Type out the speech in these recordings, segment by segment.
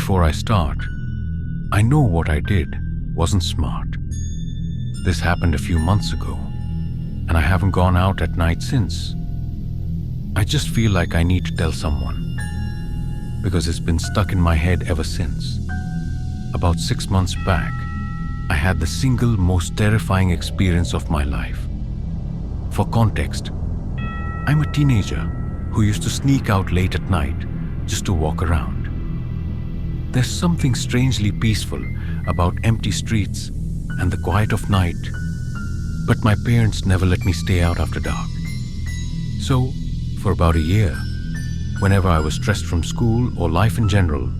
before I start, I know what I did wasn't smart. This happened a few months ago, and I haven't gone out at night since. I just feel like I need to tell someone, because it's been stuck in my head ever since. About 6 months back, I had the single most terrifying experience of my life. For context, I'm a teenager who used to sneak out late at night just to walk around. There's something strangely peaceful about empty streets and the quiet of night, but my parents never let me stay out after dark. So, for about a year, whenever I was stressed from school or life in general,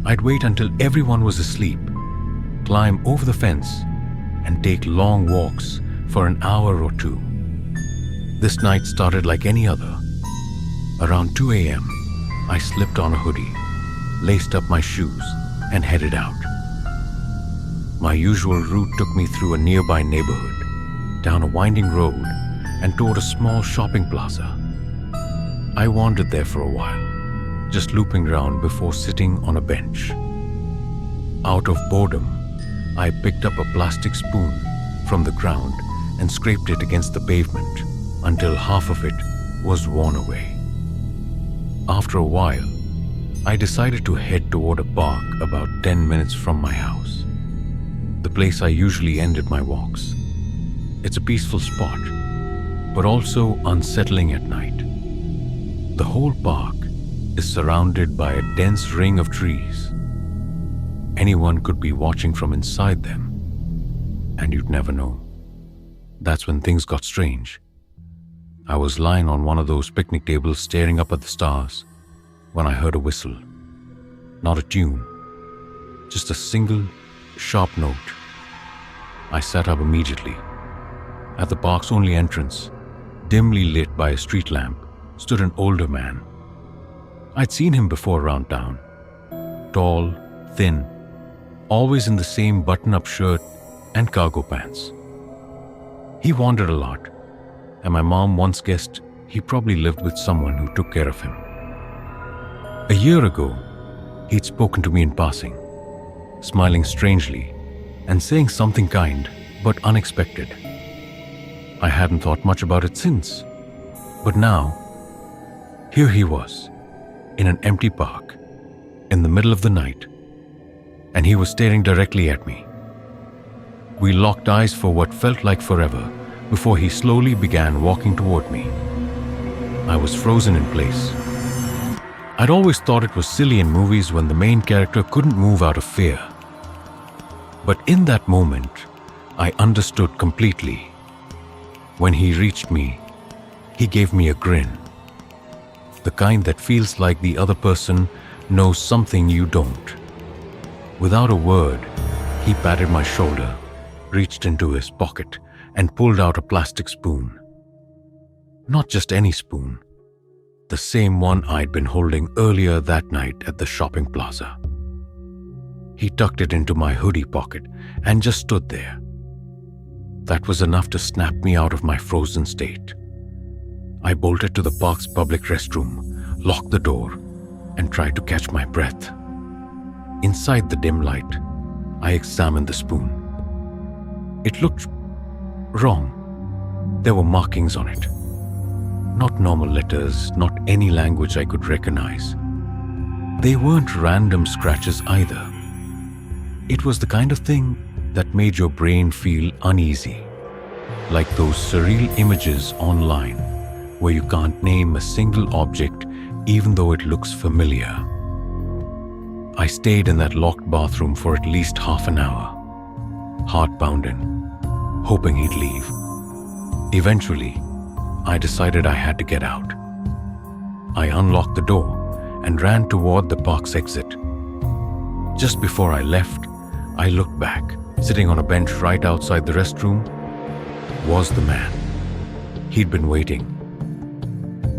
I'd wait until everyone was asleep, climb over the fence, and take long walks for an hour or two. This night started like any other. Around 2 a.m., I slipped on a hoodie, laced up my shoes, and headed out. My usual route took me through a nearby neighborhood, down a winding road, and toward a small shopping plaza. I wandered there for a while, just looping around before sitting on a bench. Out of boredom, I picked up a plastic spoon from the ground and scraped it against the pavement until half of it was worn away. After a while, I decided to head toward a park about 10 minutes from my house, the place I usually ended my walks. It's a peaceful spot, but also unsettling at night. The whole park is surrounded by a dense ring of trees. Anyone could be watching from inside them, and you'd never know. That's when things got strange. I was lying on one of those picnic tables staring up at the stars when I heard a whistle. Not a tune, just a single, sharp note. I sat up immediately. At the park's only entrance, dimly lit by a street lamp, stood an older man. I'd seen him before around town. Tall, thin, always in the same button-up shirt and cargo pants. He wandered a lot, and my mom once guessed he probably lived with someone who took care of him. A year ago, he'd spoken to me in passing, smiling strangely and saying something kind but unexpected. I hadn't thought much about it since, but now, here he was, in an empty park, in the middle of the night, and he was staring directly at me. We locked eyes for what felt like forever before he slowly began walking toward me. I was frozen in place. I'd always thought it was silly in movies when the main character couldn't move out of fear. But in that moment, I understood completely. When he reached me, he gave me a grin. The kind that feels like the other person knows something you don't. Without a word, he patted my shoulder, reached into his pocket, and pulled out a plastic spoon. Not just any spoon, the same one I'd been holding earlier that night at the shopping plaza. He tucked it into my hoodie pocket and just stood there. That was enough to snap me out of my frozen state. I bolted to the park's public restroom, locked the door, and tried to catch my breath. Inside the dim light, I examined the spoon. It looked wrong. There were markings on it. Not normal letters, not any language I could recognize. They weren't random scratches either. It was the kind of thing that made your brain feel uneasy, like those surreal images online where you can't name a single object even though it looks familiar. I stayed in that locked bathroom for at least half an hour, heart pounding, hoping he'd leave. Eventually, I decided I had to get out. I unlocked the door and ran toward the park's exit. Just before I left, I looked back. Sitting on a bench right outside the restroom was the man. He'd been waiting.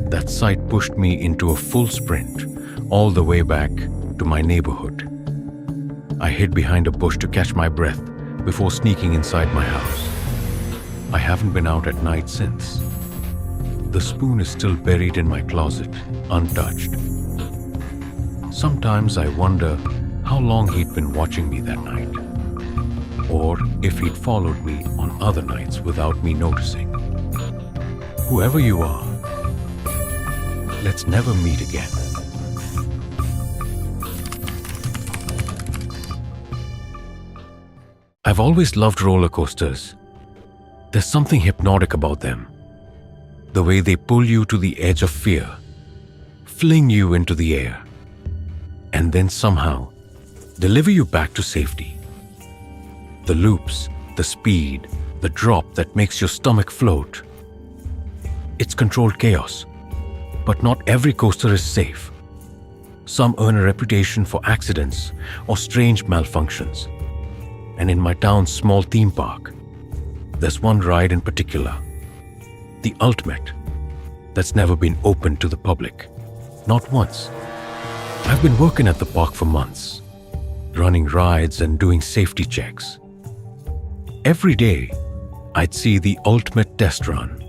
That sight pushed me into a full sprint, all the way back to my neighborhood. I hid behind a bush to catch my breath before sneaking inside my house. I haven't been out at night since. The spoon is still buried in my closet, untouched. Sometimes I wonder how long he'd been watching me that night, or if he'd followed me on other nights without me noticing. Whoever you are, let's never meet again. I've always loved roller coasters. There's something hypnotic about them. The way they pull you to the edge of fear, fling you into the air, and then somehow deliver you back to safety. The loops, the speed, the drop that makes your stomach float. It's controlled chaos, but not every coaster is safe. Some earn a reputation for accidents or strange malfunctions. And in my town's small theme park, there's one ride in particular, the ultimate, that's never been opened to the public. Not once. I've been working at the park for months, running rides and doing safety checks. Every day, I'd see the ultimate test run.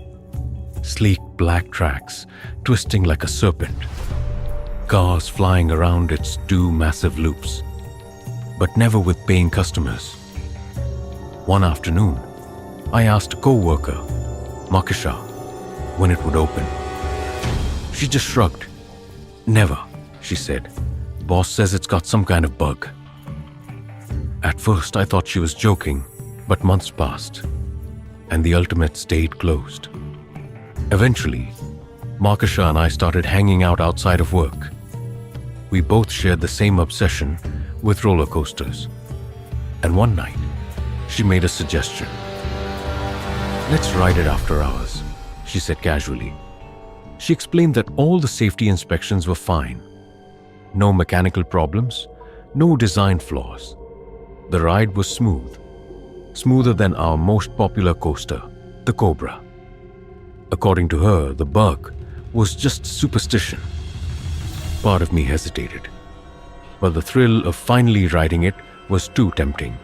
Sleek black tracks twisting like a serpent, cars flying around its two massive loops, but never with paying customers. One afternoon, I asked a co-worker, Makisha, when it would open. She just shrugged. Never, she said. Boss says it's got some kind of bug. At first, I thought she was joking, but months passed, and the ultimate stayed closed. Eventually, Makisha and I started hanging out outside of work. We both shared the same obsession with roller coasters. And one night, she made a suggestion. Let's ride it after hours, she said casually. She explained that all the safety inspections were fine. No mechanical problems, no design flaws. The ride was smooth, smoother than our most popular coaster, the Cobra. According to her, the bug was just superstition. Part of me hesitated, but the thrill of finally riding it was too tempting.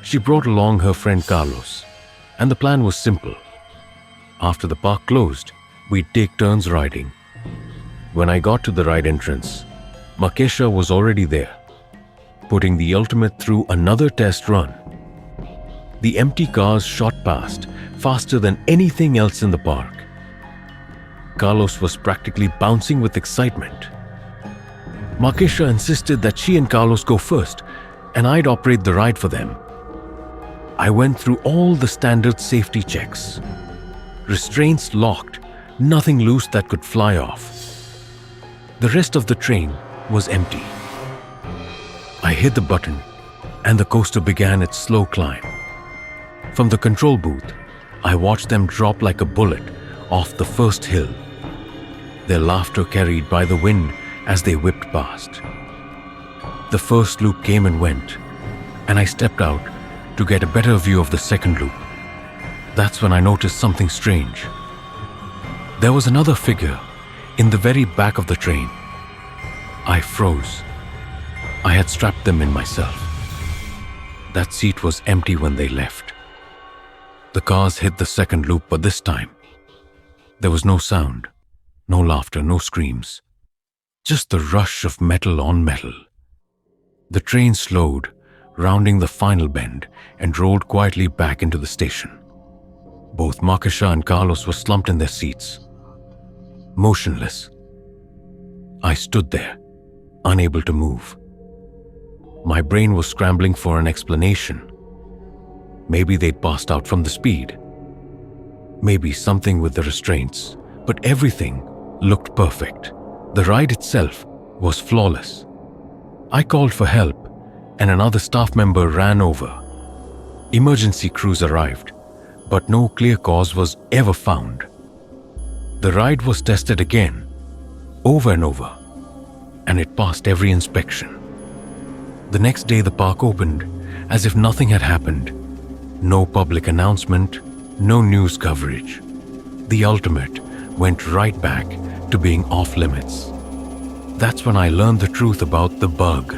She brought along her friend Carlos, and the plan was simple. After the park closed, we'd take turns riding. When I got to the ride entrance, Makesha was already there, putting the ultimate through another test run. The empty cars shot past faster than anything else in the park. Carlos was practically bouncing with excitement. Makesha insisted that she and Carlos go first, and I'd operate the ride for them. I went through all the standard safety checks. Restraints locked, nothing loose that could fly off. The rest of the train was empty. I hit the button, and the coaster began its slow climb. From the control booth, I watched them drop like a bullet off the first hill, their laughter carried by the wind as they whipped past. The first loop came and went, and I stepped out to get a better view of the second loop. That's when I noticed something strange. There was another figure in the very back of the train. I froze. I had strapped them in myself. That seat was empty when they left. The cars hit the second loop, but this time, there was no sound, no laughter, no screams. Just the rush of metal on metal. The train slowed, rounding the final bend, and rolled quietly back into the station. Both Makisha and Carlos were slumped in their seats, motionless. I stood there, unable to move. My brain was scrambling for an explanation. Maybe they'd passed out from the speed. Maybe something with the restraints, but everything looked perfect. The ride itself was flawless. I called for help, and another staff member ran over. Emergency crews arrived, but no clear cause was ever found. The ride was tested again, over and over, and it passed every inspection. The next day the park opened as if nothing had happened. No public announcement, no news coverage. The ultimate went right back to being off limits. That's when I learned the truth about the bug.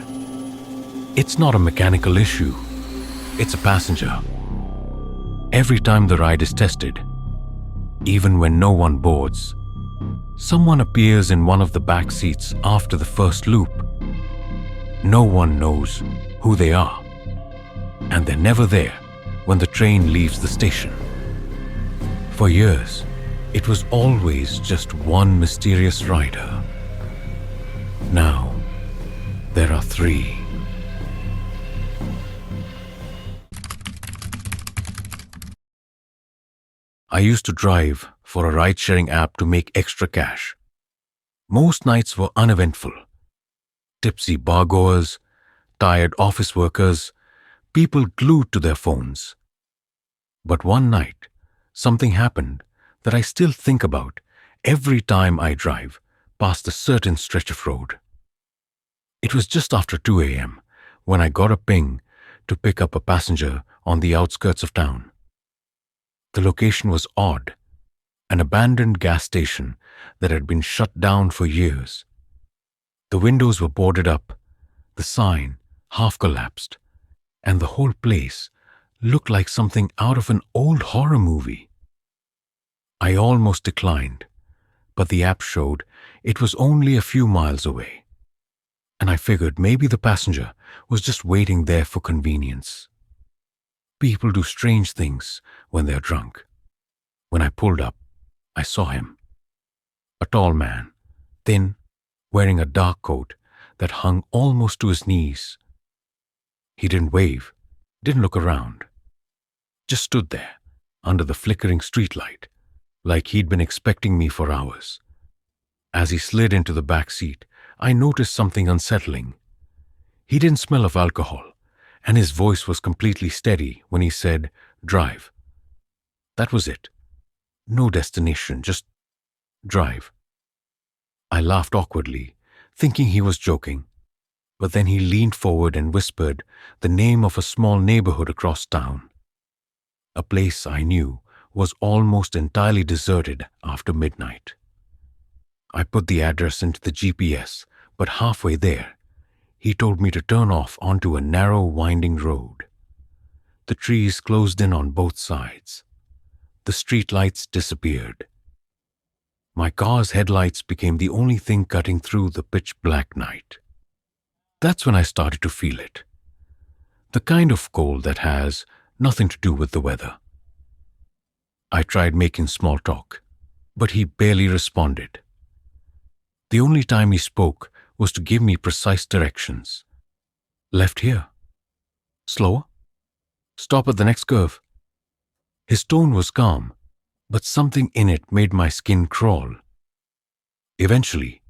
It's not a mechanical issue. It's a passenger. Every time the ride is tested, even when no one boards, someone appears in one of the back seats after the first loop. No one knows who they are, and they're never there when the train leaves the station. For years, it was always just one mysterious rider. Now, there are three. I used to drive for a ride-sharing app to make extra cash. Most nights were uneventful. Tipsy bargoers, tired office workers, people glued to their phones. But one night, something happened that I still think about every time I drive past a certain stretch of road. It was just after 2 a.m. when I got a ping to pick up a passenger on the outskirts of town. The location was odd, an abandoned gas station that had been shut down for years. The windows were boarded up, the sign half collapsed, and the whole place looked like something out of an old horror movie. I almost declined, but the app showed it was only a few miles away, and I figured maybe the passenger was just waiting there for convenience. People do strange things when they're drunk. When I pulled up, I saw him. A tall man, thin, wearing a dark coat that hung almost to his knees. He didn't wave, didn't look around. Just stood there, under the flickering streetlight, like he'd been expecting me for hours. As he slid into the back seat, I noticed something unsettling. He didn't smell of alcohol, and his voice was completely steady when he said, "Drive." That was it. No destination, just drive. I laughed awkwardly, thinking he was joking, but then he leaned forward and whispered the name of a small neighborhood across town. A place I knew was almost entirely deserted after midnight. I put the address into the GPS, but halfway there, he told me to turn off onto a narrow, winding road. The trees closed in on both sides. The streetlights disappeared. My car's headlights became the only thing cutting through the pitch-black night. That's when I started to feel it. The kind of cold that has nothing to do with the weather. I tried making small talk, but he barely responded. The only time he spoke was to give me precise directions. Left here. Slower. Stop at the next curve. His tone was calm, but something in it made my skin crawl. Eventually,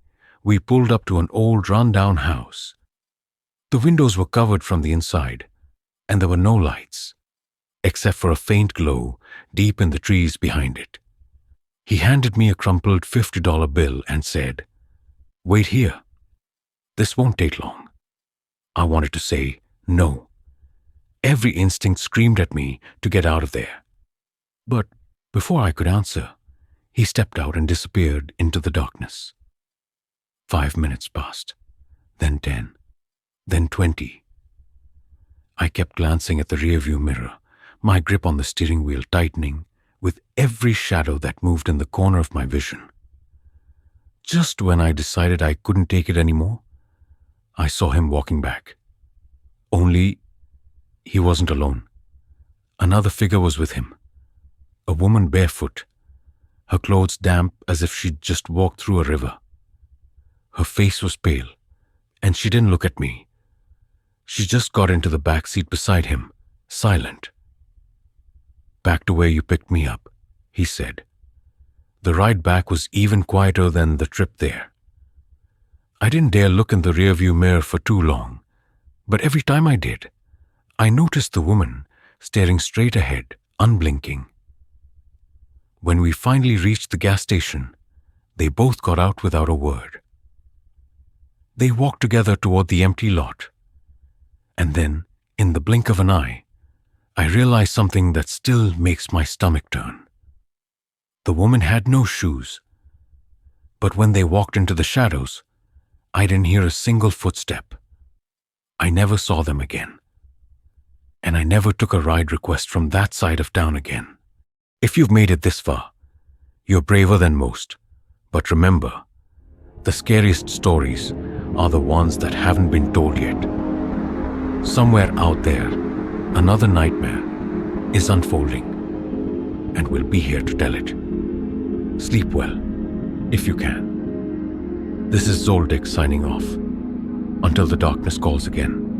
we pulled up to an old run-down house. The windows were covered from the inside, and there were no lights, except for a faint glow deep in the trees behind it. He handed me a crumpled $50 bill and said, "Wait here. This won't take long." I wanted to say no. Every instinct screamed at me to get out of there. But before I could answer, he stepped out and disappeared into the darkness. 5 minutes passed, then 10, then 20. I kept glancing at the rearview mirror, my grip on the steering wheel tightening with every shadow that moved in the corner of my vision. Just when I decided I couldn't take it anymore, I saw him walking back. Only, he wasn't alone. Another figure was with him. A woman barefoot, her clothes damp as if she'd just walked through a river. Her face was pale, and she didn't look at me. She just got into the back seat beside him, silent. "Back to where you picked me up," he said. The ride back was even quieter than the trip there. I didn't dare look in the rearview mirror for too long, but every time I did, I noticed the woman staring straight ahead, unblinking. When we finally reached the gas station, they both got out without a word. They walked together toward the empty lot. And then, in the blink of an eye, I realized something that still makes my stomach turn. The woman had no shoes, but when they walked into the shadows, I didn't hear a single footstep. I never saw them again. And I never took a ride request from that side of town again. If you've made it this far, you're braver than most. But remember, the scariest stories are the ones that haven't been told yet. Somewhere out there, another nightmare is unfolding, and we'll be here to tell it. Sleep well, if you can. This is Zoldyck signing off. Until the darkness calls again.